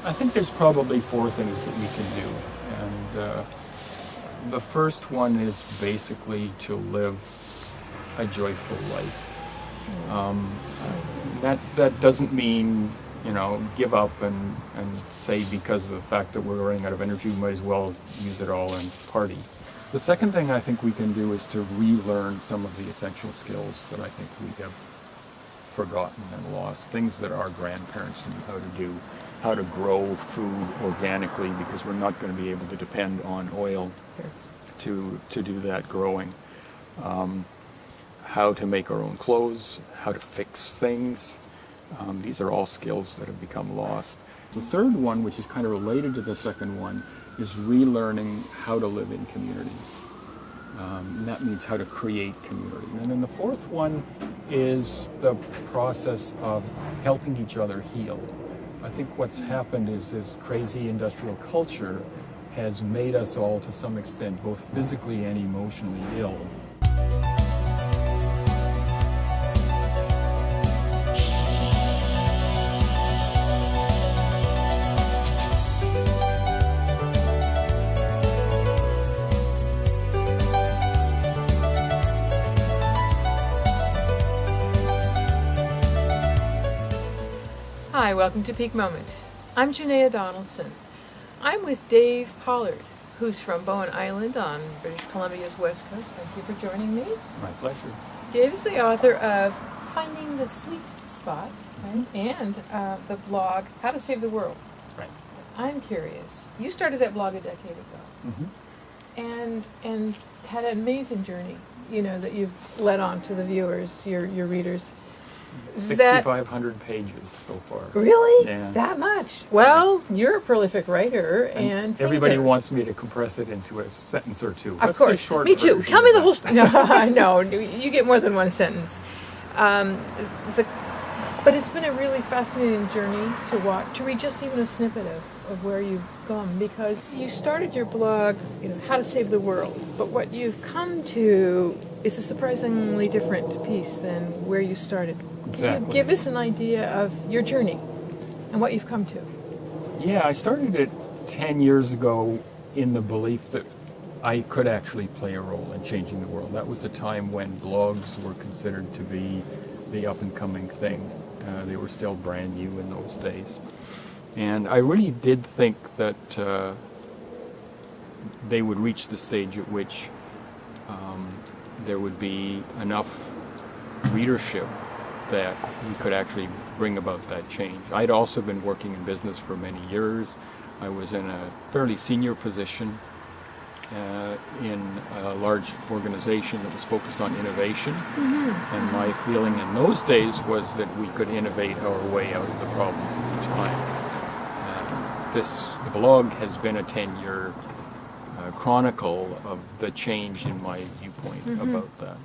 I think there's probably four things that we can do. And the first one is basically to live a joyful life. That doesn't mean, give up and say because of the fact that we're running out of energy, we might as well use it all and party. The second thing I think we can do is to relearn some of the essential skills that I think we have forgotten and lost, things that our grandparents knew how to do, how to grow food organically, because we're not going to be able to depend on oil to do that growing. How to make our own clothes, how to fix things. These are all skills that have become lost. The third one, which is kind of related to the second one, is relearning how to live in community. And that means how to create community. And then the fourth one is the process of helping each other heal. I think what's happened is this crazy industrial culture has made us all, to some extent, both physically and emotionally ill. Hi, welcome to Peak Moment. I'm Janaea Donaldson. I'm with Dave Pollard, who's from Bowen Island on British Columbia's west coast. Thank you for joining me. My pleasure. Dave is the author of Finding the Sweet Spot, right? And the blog How to Save the World. Right. I'm curious. You started that blog a decade ago, and had an amazing journey, that you've led on to the viewers, your readers. 6,500 pages so far. Really? Yeah. That much? Well, you're a prolific writer and everybody thinker. Wants me to compress it into a sentence or two. Of course. Me too. Tell me the whole No, you get more than one sentence. But it's been a really fascinating journey to watch, to read just even a snippet of where you've gone, because you started your blog, How to Save the World, but what you've come to is a surprisingly different piece than where you started. Exactly. Can you give us an idea of your journey and what you've come to? Yeah, I started it 10 years ago in the belief that I could actually play a role in changing the world. That was a time when blogs were considered to be the up-and-coming thing. They were still brand new in those days. And I really did think that they would reach the stage at which there would be enough readership that we could actually bring about that change. I'd also been working in business for many years. I was in a fairly senior position in a large organization that was focused on innovation. And my feeling in those days was that we could innovate our way out of the problems at the time. This blog has been a 10-year chronicle of the change in my viewpoint about that.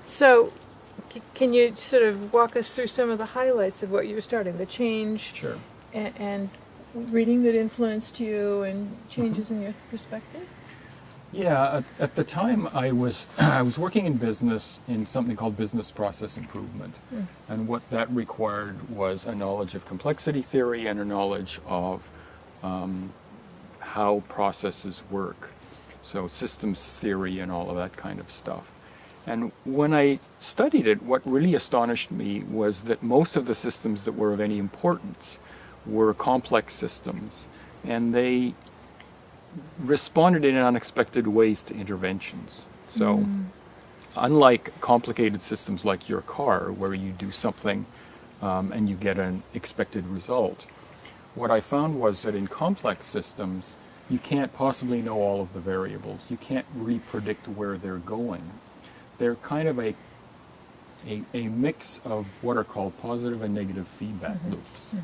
So, can you sort of walk us through some of the highlights of what you were starting, the change, Sure. and reading that influenced you and changes in your perspective? Yeah, at the time I was working in business in something called business process improvement. And what that required was a knowledge of complexity theory and a knowledge of how processes work. So systems theory and all of that kind of stuff. And when I studied it, what really astonished me was that most of the systems that were of any importance were complex systems, and they responded in unexpected ways to interventions. So unlike complicated systems like your car, where you do something and you get an expected result, what I found was that in complex systems, you can't possibly know all of the variables. You can't really predict where they're going. They're kind of a mix of what are called positive and negative feedback loops.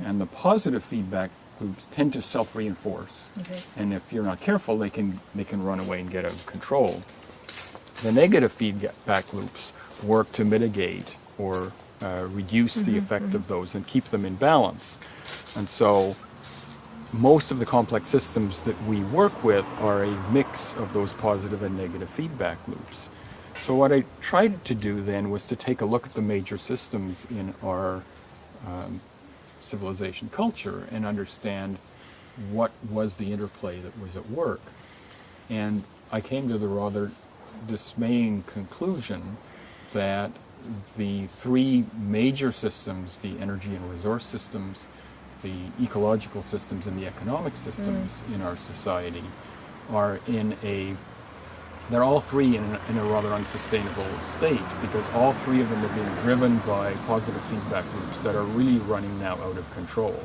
And the positive feedback loops tend to self-reinforce. And if you're not careful, they can run away and get out of control. The negative feedback loops work to mitigate or reduce the effect of those and keep them in balance. And so most of the complex systems that we work with are a mix of those positive and negative feedback loops. So what I tried to do then was to take a look at the major systems in our civilization culture and understand what was the interplay that was at work. And I came to the rather dismaying conclusion that the three major systems, the energy and resource systems, the ecological systems, and the economic systems in our society are they're all three in a rather unsustainable state, because all three of them are being driven by positive feedback loops that are really running now out of control.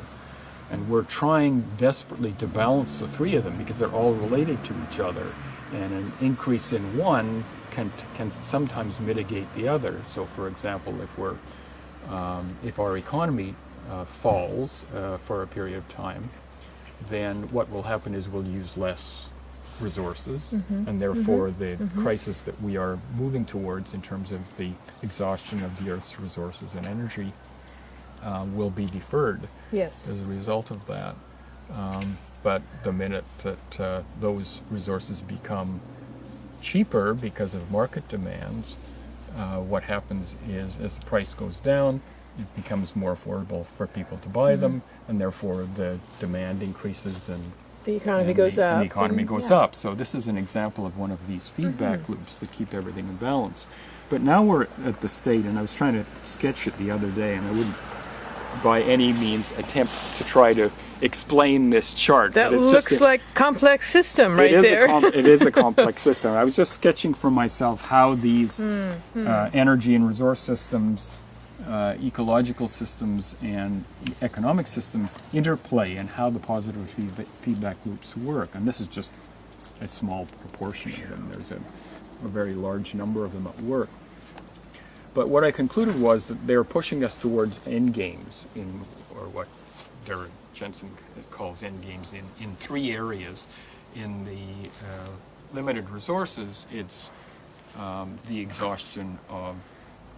And we're trying desperately to balance the three of them because they're all related to each other. And an increase in one can sometimes mitigate the other. So, for example, if our economy falls for a period of time, then what will happen is we'll use less resources, and therefore the crisis that we are moving towards in terms of the exhaustion of the Earth's resources and energy will be deferred as a result of that. But the minute that those resources become cheaper because of market demands, what happens is, as the price goes down, it becomes more affordable for people to buy them, and therefore the demand increases and the economy goes up. And the economy goes up. So this is an example of one of these feedback loops that keep everything in balance. But now we're at the state, and I was trying to sketch it the other day, and I wouldn't by any means attempt to try to explain this chart. That looks like complex system right there. It is a complex system. I was just sketching for myself how these energy and resource systems, ecological systems, and economic systems interplay, and how the positive feedback loops work. And this is just a small proportion of them. There's a very large number of them at work. But what I concluded was that they're pushing us towards end games, or what Derek Jensen calls end games, in three areas. In the limited resources, it's the exhaustion of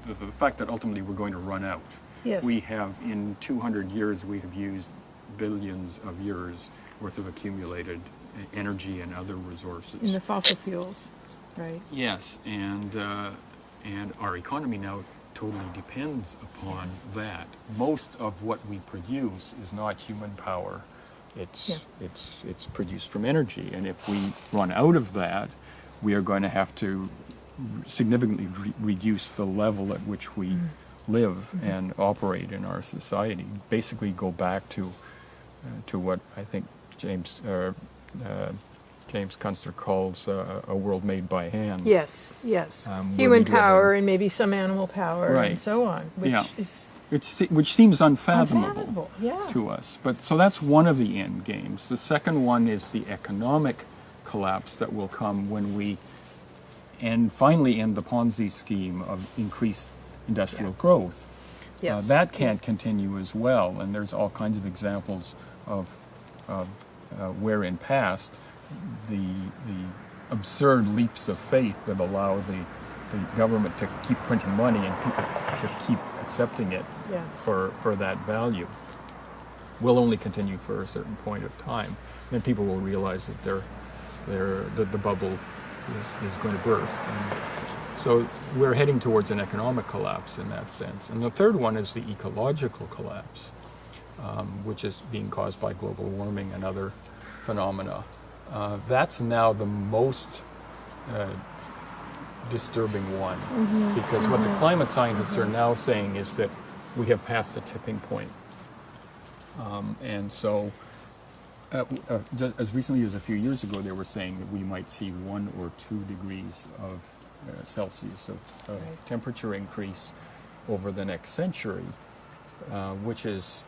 the fact that ultimately we're going to run out. Yes. We have, in 200 years, we have used billions of years worth of accumulated energy and other resources. In the fossil fuels, right? Yes, and our economy now totally depends upon that. Most of what we produce is not human power. It's produced from energy, and if we run out of that, we are going to have to significantly reduce the level at which we live and operate in our society. Basically, go back to what I think James Kunstler calls a world made by hand. Yes. Human power and maybe some animal power and so on, which seems unfathomable yeah. to us. But so that's one of the end games. The second one is the economic collapse that will come when we finally end the Ponzi scheme of increased industrial growth. Yes. That can't continue as well, and there's all kinds of examples of where in past the absurd leaps of faith that allow the government to keep printing money and people to keep accepting it for that value will only continue for a certain point of time. Then people will realize that the bubble is going to burst. And so we're heading towards an economic collapse in that sense. And the third one is the ecological collapse, which is being caused by global warming and other phenomena. That's now the most disturbing one, because what the climate scientists are now saying is that we have passed the tipping point. And so just as recently as a few years ago, they were saying that we might see 1 or 2 degrees of Celsius of temperature increase over the next century, which is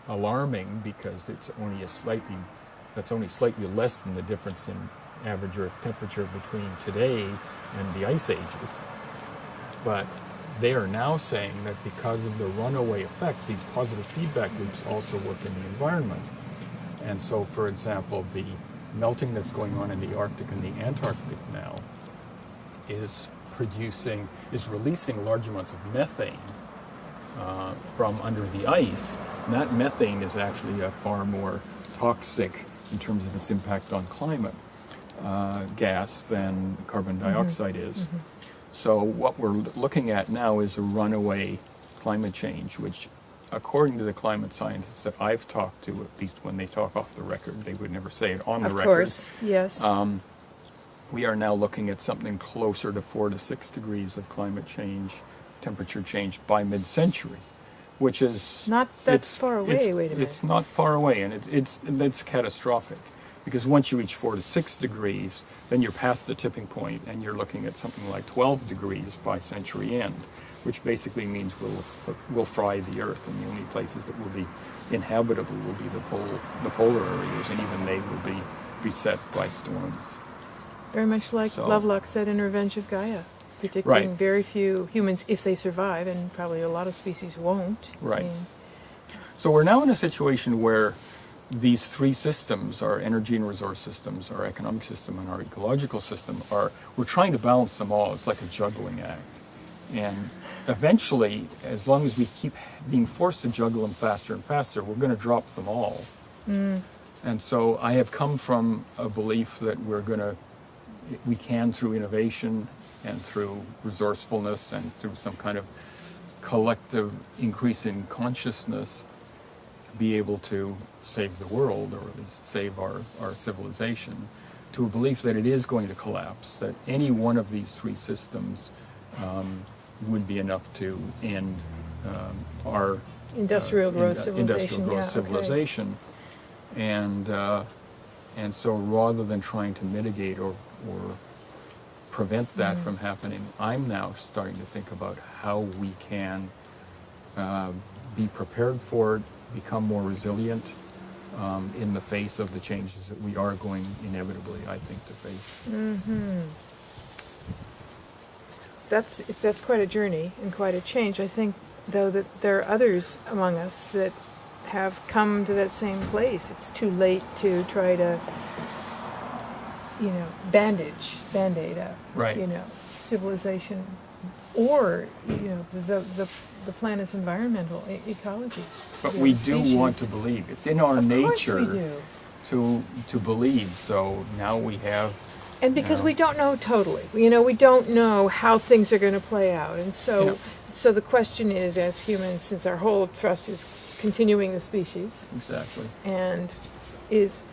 alarming because it's only slightly less than the difference in average Earth temperature between today and the ice ages. But they are now saying that because of the runaway effects, these positive feedback loops also work in the environment. And so, for example, the melting that's going on in the Arctic and the Antarctic now is releasing large amounts of methane from under the ice. And that methane is actually a far more toxic in terms of its impact on climate gas than carbon dioxide is. So what we're looking at now is a runaway climate change, which according to the climate scientists that I've talked to, at least when they talk off the record, they would never say it on the Of record. course, yes. We are now looking at something closer to 4 to 6 degrees of climate change, temperature change by mid-century, which is Not that far away, wait a minute. It's not far away, and it's catastrophic, because once you reach 4 to 6 degrees, then you're past the tipping point, and you're looking at something like 12 degrees by century end, which basically means we'll fry the Earth, and the only places that will be inhabitable will be the polar areas, and even they will be beset by storms. Very much like So- Lovelock said in Revenge of Gaia, predicting Right. very few humans, if they survive, and probably a lot of species won't. Right. I mean, So we're now in a situation where these three systems, our energy and resource systems, our economic system, and our ecological system, we're trying to balance them all. It's like a juggling act. And eventually, as long as we keep being forced to juggle them faster and faster, we're going to drop them all. And so I have come from a belief that we can, through innovation and through resourcefulness and through some kind of collective increase in consciousness, be able to save the world, or at least save our civilization, to a belief that it is going to collapse, that any one of these three systems would be enough to end our industrial growth civilization. industrial growth yeah, civilization. And so rather than trying to mitigate or prevent that from happening, I'm now starting to think about how we can be prepared for it, become more resilient in the face of the changes that we are going inevitably, I think, to face. That's quite a journey and quite a change. I think, though, that there are others among us that have come to that same place. It's too late to try to, band-aid up, Right. civilization, or the planet's environmental ecology. But we do want to believe. It's in our Of course nature we do. to believe. So now we have. And because Yeah. we don't know totally, we don't know how things are going to play out, and so Yeah. so the question is, as humans, since our whole thrust is continuing the species, Exactly. and is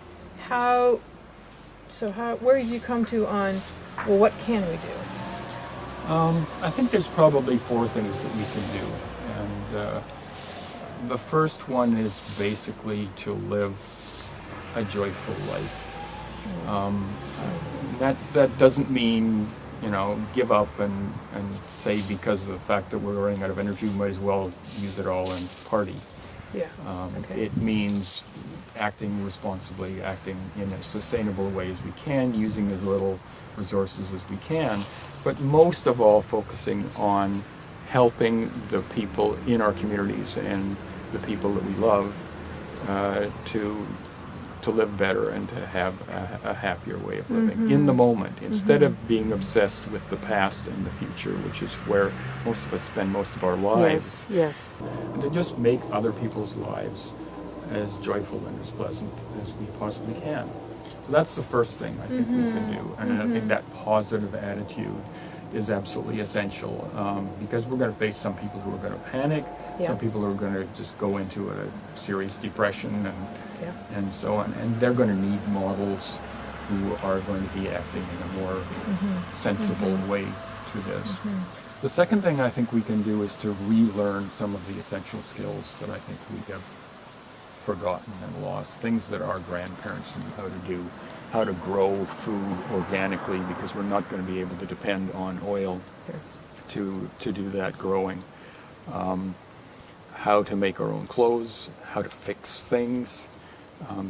where do you come to on, well, what can we do? I think there's probably four things that we can do, and the first one is basically to live a joyful life. That doesn't mean give up and say because of the fact that we're running out of energy, we might as well use it all and party. Yeah. Okay. It means acting responsibly, acting in a sustainable way as we can, using as little resources as we can, but most of all focusing on helping the people in our communities and the people that we love to live better and to have a happier way of living in the moment, instead of being obsessed with the past and the future, which is where most of us spend most of our lives. Yes. And to just make other people's lives as joyful and as pleasant as we possibly can. So that's the first thing I think we can do. And I think that positive attitude is absolutely essential, because we're going to face some people who are going to panic, Yeah. some people who are going to just go into a serious depression and so on. And they're going to need models who are going to be acting in a more sensible way to this. The second thing I think we can do is to relearn some of the essential skills that I think we have forgotten and lost, things that our grandparents knew how to do, how to grow food organically, because we're not going to be able to depend on oil to do that growing. How to make our own clothes, how to fix things.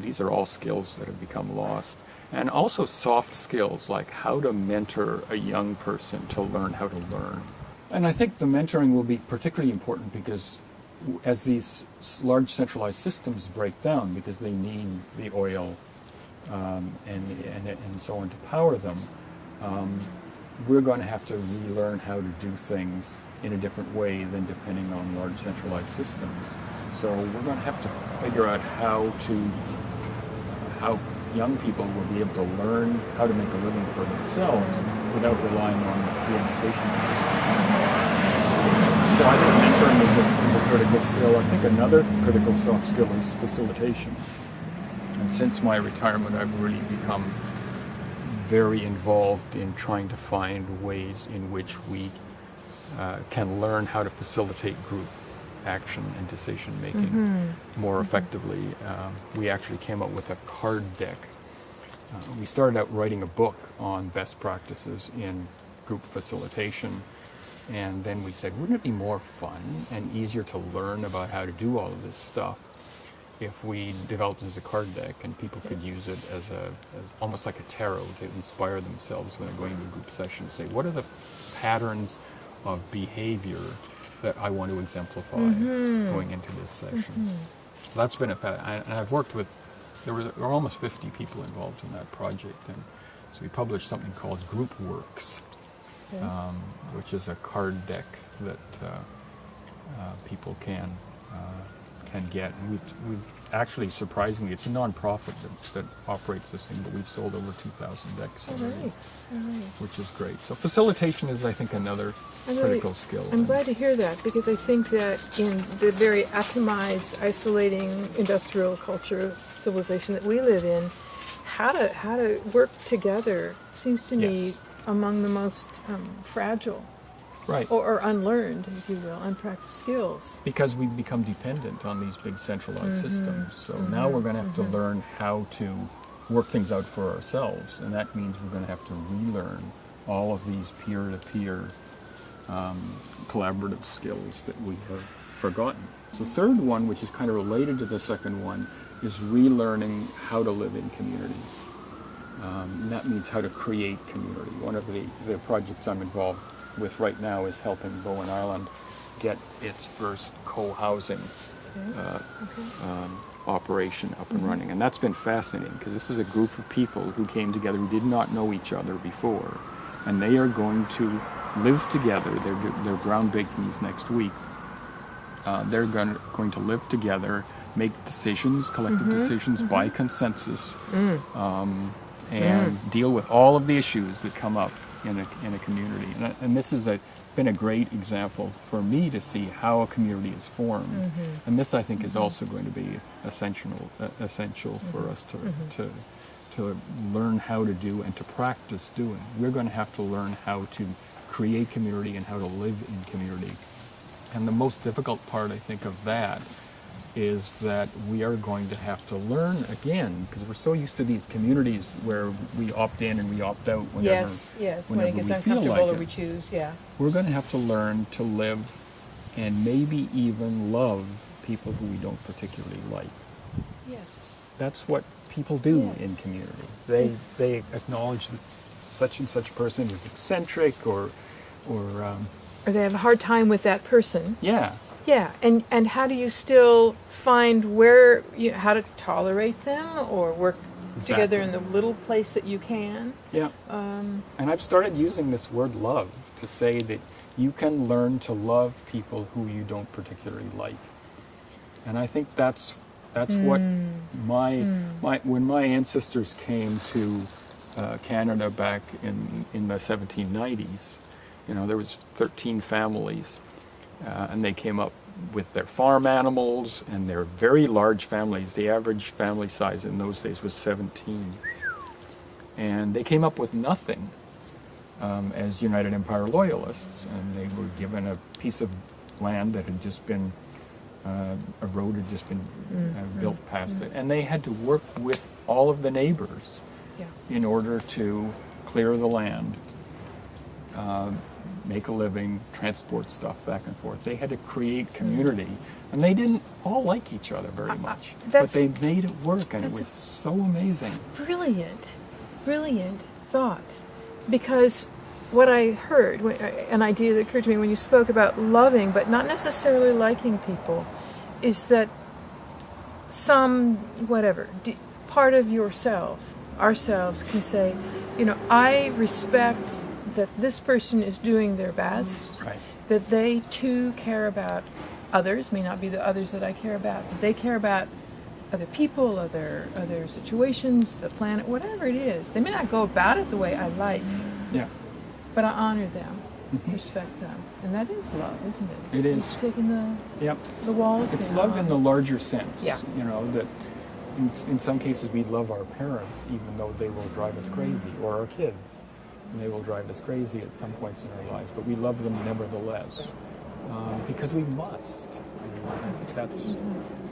These are all skills that have become lost. And also soft skills, like how to mentor a young person to learn how to learn. And I think the mentoring will be particularly important because as these large centralized systems break down, because they need the oil and so on to power them, we're going to have to relearn how to do things in a different way than depending on large centralized systems. So we're going to have to figure out how young people will be able to learn how to make a living for themselves without relying on the education system. So I think mentoring is a critical skill. I think another critical soft skill is facilitation. And since my retirement, I've really become very involved in trying to find ways in which we can learn how to facilitate group action and decision making more effectively. We actually came up with a card deck. We started out writing a book on best practices in group facilitation, and then we said, wouldn't it be more fun and easier to learn about how to do all of this stuff if we developed it as a card deck and people could use it as almost like a tarot to inspire themselves when they're going to a group session. Say, what are the patterns of behavior that I want to exemplify going into this session? So that's been and I've worked with, there were almost 50 people involved in that project, and so we published something called Group Works, which is a card deck that people can get. And we've actually, surprisingly, it's a non-profit that operates this thing, but we've sold over 2,000 decks already, which is great. So facilitation is, I think, another critical skill. I'm glad to hear that, because I think that in the very atomized, isolating industrial culture civilization that we live in, how to work together seems to me among the most fragile. Right. Or unlearned, if you will, unpracticed skills. Because we've become dependent on these big centralized systems. So now we're going to have to learn how to work things out for ourselves. And that means we're going to have to relearn all of these peer-to-peer collaborative skills that we have forgotten. So the third one, which is kind of related to the second one, is relearning how to live in community. And that means how to create community. One of the projects I'm involved with right now is helping Bowen Island get its first co-housing operation up and running. And that's been fascinating, because this is a group of people who came together who did not know each other before, and they are going to live together. They're groundbreaking these next week. They're going to live together, make decisions, collective decisions by consensus, and deal with all of the issues that come up in a community. And this has been a great example for me to see how a community is formed. And this, I think, is also going to be essential for us to learn how to do and to practice doing. We're going to have to learn how to create community and how to live in community. And the most difficult part, I think, of that is that we are going to have to learn again, because we're so used to these communities where we opt in and we opt out whenever, when it gets uncomfortable or we choose, We're going to have to learn to live and maybe even love people who we don't particularly like. Yes. That's what people do in community. They acknowledge that such and such person is eccentric or they have a hard time with that person. Yeah. Yeah, and how do you still find how to tolerate them or work together in the little place that you can? Yeah. And I've started using this word love to say that you can learn to love people who you don't particularly like. And I think that's what when my ancestors came to Canada back in the 1790s, there was 13 families. And they came up with their farm animals and their very large families. The average family size in those days was 17. And they came up with nothing as United Empire Loyalists. And they were given a piece of land that had just been eroded, just been built past it. And they had to work with all of the neighbors in order to clear the land, make a living, transport stuff back and forth. They had to create community, and they didn't all like each other very much, but they made it work, and it was so amazing. Brilliant thought, because what I heard, an idea that occurred to me when you spoke about loving but not necessarily liking people, is that part of ourselves can say, I respect that this person is doing their best, that they too care about others, may not be the others that I care about, but they care about other people, other situations, the planet, whatever it is. They may not go about it the way I like, but I honor them. respect them. And that is love, isn't it? It is. It's taking Yep. the walls It's down. love in the larger sense. Yeah. You know, that in some cases we love our parents even though they will drive us crazy, or our kids, and they will drive us crazy at some points in our lives, but we love them nevertheless because we must.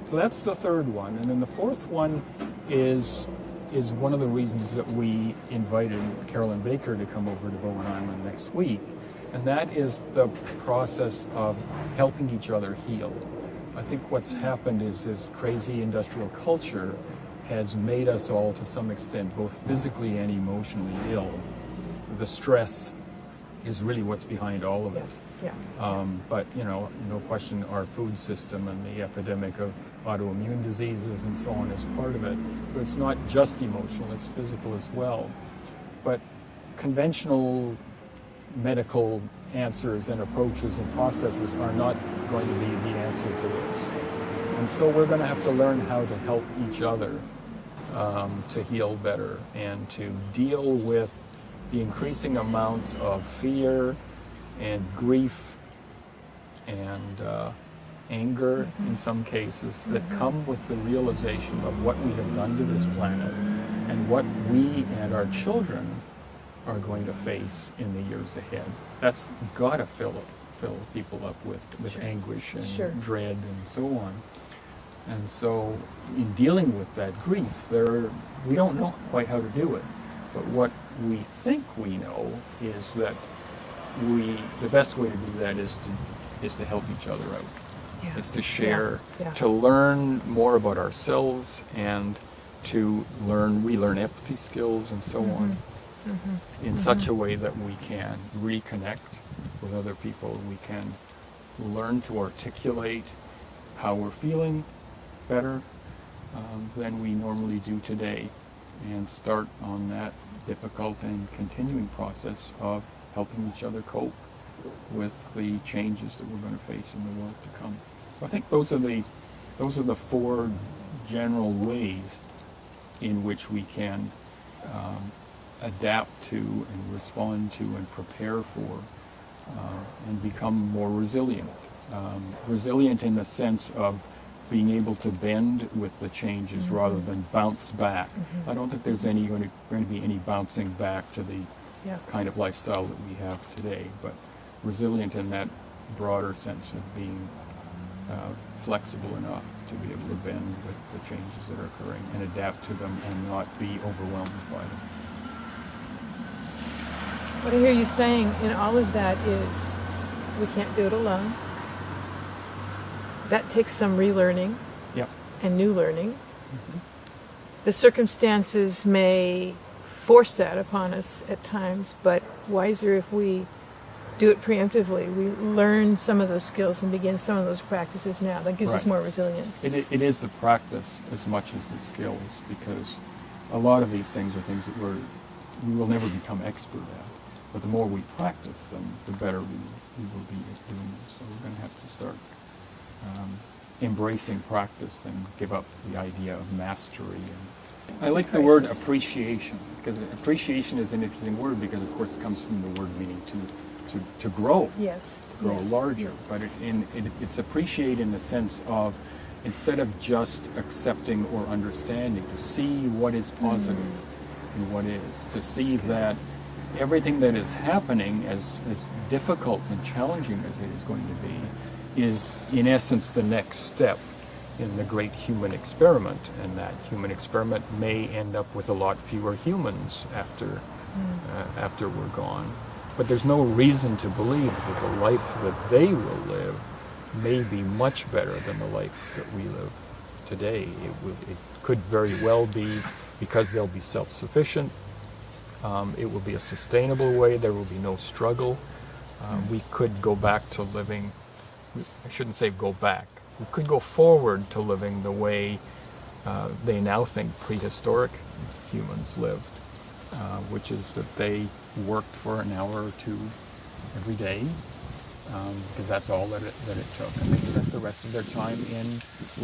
So that's the third one. And then the fourth one is one of the reasons that we invited Carolyn Baker to come over to Bowen Island next week, and that is the process of helping each other heal. I think what's happened is this crazy industrial culture has made us all, to some extent, both physically and emotionally ill. The stress is really what's behind all of it. Yeah. But, you know, no question our food system and the epidemic of autoimmune diseases and so on is part of it. So it's not just emotional, it's physical as well. But conventional medical answers and approaches and processes are not going to be the answer to this. And so we're going to have to learn how to help each other to heal better and to deal with the increasing amounts of fear and grief and anger in some cases that come with the realization of what we have done to this planet and what we and our children are going to face in the years ahead. That's got to fill people up with Sure. anguish and Sure. dread and so on. And so in dealing with that grief, we don't know quite how to do it. But what we think we know is that the best way to do that is to help each other out. Yeah. Is to share, Yeah. to learn more about ourselves and to relearn empathy skills and so on in such a way that we can reconnect with other people. We can learn to articulate how we're feeling better than we normally do today, and start on that difficult and continuing process of helping each other cope with the changes that we're going to face in the world to come. So I think those are the four general ways in which we can adapt to and respond to and prepare for and become more resilient. Resilient in the sense of being able to bend with the changes rather than bounce back. I don't think there's going to be any bouncing back to the kind of lifestyle that we have today, but resilient in that broader sense of being flexible enough to be able to bend with the changes that are occurring and adapt to them and not be overwhelmed by them. What I hear you saying in all of that is we can't do it alone. That takes some relearning Yep. and new learning. The circumstances may force that upon us at times, but wiser if we do it preemptively. We learn some of those skills and begin some of those practices now. That gives us Right. more resilience. It is the practice as much as the skills, because a lot of these things are things that we will never become expert at. But the more we practice them, the better we will be at doing them. So we're going to have to start embracing practice and give up the idea of mastery. And I like the word appreciation, because appreciation is an interesting word because, of course, it comes from the word meaning to grow. Yes. To grow Yes. larger. Yes. But it's appreciate in the sense of, instead of just accepting or understanding, to see what is positive in what is, to see that everything that is happening, as difficult and challenging as it is going to be, is in essence the next step in the great human experiment, and that human experiment may end up with a lot fewer humans after we're gone. But there's no reason to believe that the life that they will live may be much better than the life that we live today. It could very well be, because they'll be self-sufficient. It will be a sustainable way. There will be no struggle. We could go back to living, I shouldn't say go back, we could go forward to living the way they now think prehistoric humans lived, which is that they worked for an hour or two every day, because that's all that it took. And they spent the rest of their time in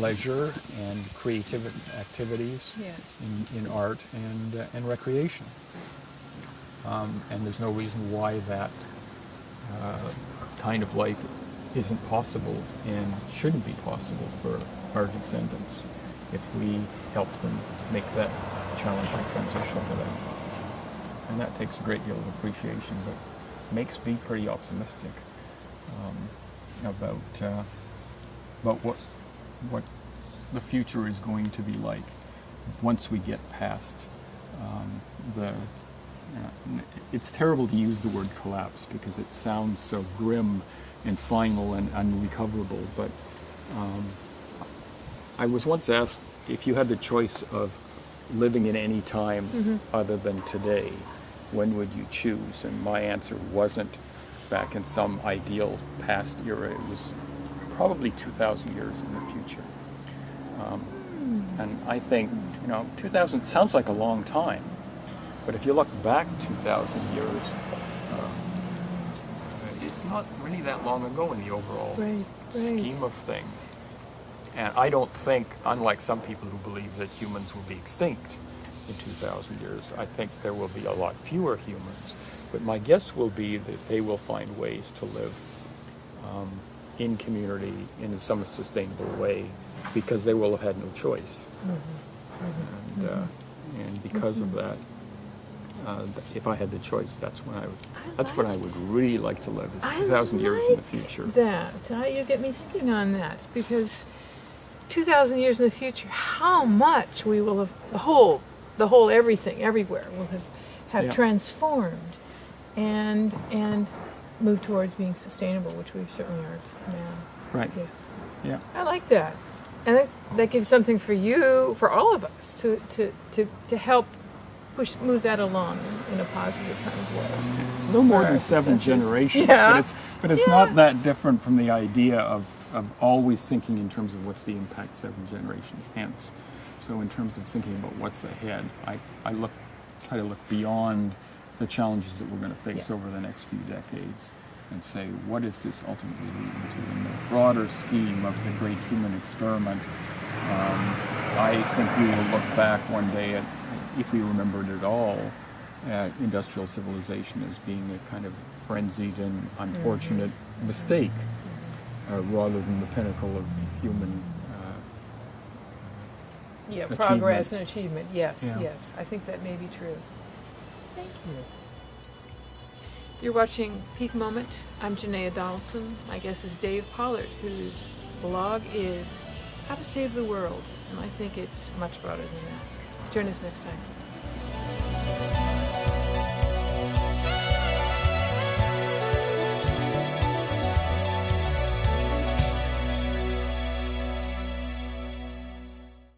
leisure and creative activities, Yes. in art and recreation. And there's no reason why kind of life isn't possible and shouldn't be possible for our descendants if we help them make that challenging transition to them. And that takes a great deal of appreciation, but makes me pretty optimistic about what the future is going to be like once we get past it's terrible to use the word collapse because it sounds so grim and final and unrecoverable, but I was once asked if you had the choice of living in any time other than today, when would you choose? And my answer wasn't back in some ideal past era. It was probably 2,000 years in the future. And I think, 2,000 sounds like a long time, but if you look back 2,000 years, it's not really that long ago in the overall scheme of things. And I don't think, unlike some people who believe that humans will be extinct in 2,000 years, I think there will be a lot fewer humans. But my guess will be that they will find ways to live in community in some sustainable way because they will have had no choice. And because of that, if I had the choice, that's when I would really like to live, is 2,000 years in the future. You get me thinking on that, because 2,000 years in the future, how much we will have, the whole everything, everywhere will have transformed and moved towards being sustainable, which we certainly are now. Right. Yes. Yeah. I like that. And that gives something for you, for all of us, to help move that along in a positive kind of way. It's no more than 7 generations, but it's not that different from the idea of always thinking in terms of what's the impact 7 generations hence. So in terms of thinking about what's ahead, I try to look beyond the challenges that we're going to face over the next few decades and say, what is this ultimately leading to in the broader scheme of the great human experiment? I think we will look back one day at, if we remember it at all, at industrial civilization as being a kind of frenzied and unfortunate mistake, rather than the pinnacle of human progress and achievement. Yes, yes. I think that may be true. Thank you. You're watching Peak Moment. I'm Janaea Donaldson. My guest is Dave Pollard, whose blog is How to Save the World, and I think it's much broader than that. Join us next time.